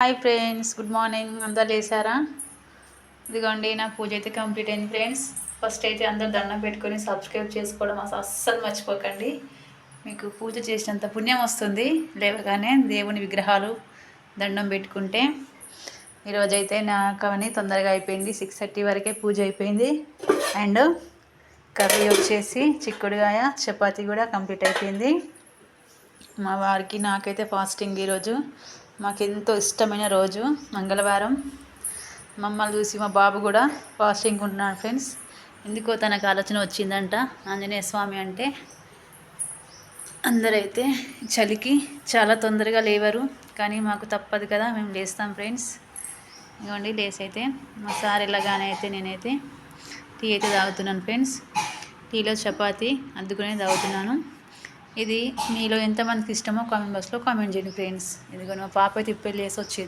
Hi friends, good morning. అందరు లేసారా? ఇదిగోండి, నా పూజ అయితే కంప్లీట్ అయింది ఫ్రెండ్స్. ఫస్ట్ అయితే అందరు దండం పెట్టుకొని సబ్స్క్రైబ్ చేసుకోవడం అస్సలు మర్చిపోకండి. మీకు పూజ చేసినంత పుణ్యం వస్తుంది లేవగానే దేవుని విగ్రహాలు దండం పెట్టుకుంటే. ఈరోజైతే నాకు అవన్నీ తొందరగా అయిపోయింది. 6:30 వరకే పూజ అయిపోయింది. అండ్ కర్రీ వచ్చేసి చిక్కుడుగాయ, చపాతీ కూడా కంప్లీట్ అయిపోయింది. మా వారికి నాకైతే ఫాస్టింగ్ ఈరోజు. మాకెంతో ఇష్టమైన రోజు మంగళవారం. మమ్మల్ని చూసి మా బాబు కూడా ఫాస్టింగ్ ఉంటున్నాడు ఫ్రెండ్స్. ఎందుకో తనకు ఆలోచన వచ్చిందంట ఆంజనేయ స్వామి అంటే. అందరైతే చలికి చాలా తొందరగా లేవరు, కానీ మాకు తప్పదు కదా, మేము లేస్తాం ఫ్రెండ్స్. ఇవ్వండి, లేసి అయితే మా సార్ వెళ్ళగానే అయితే నేనైతే టీ అయితే తాగుతున్నాను ఫ్రెండ్స్. టీలో చపాతీ అద్దుకునే తాగుతున్నాను. ఇది మీలో ఎంతమందికి ఇష్టమో కామెంట్ బాక్స్లో కామెంట్ చేయండి ఫ్రెండ్స్. ఇదిగో మా పాప అయితే ఇప్పుడే లేసి వచ్చింది.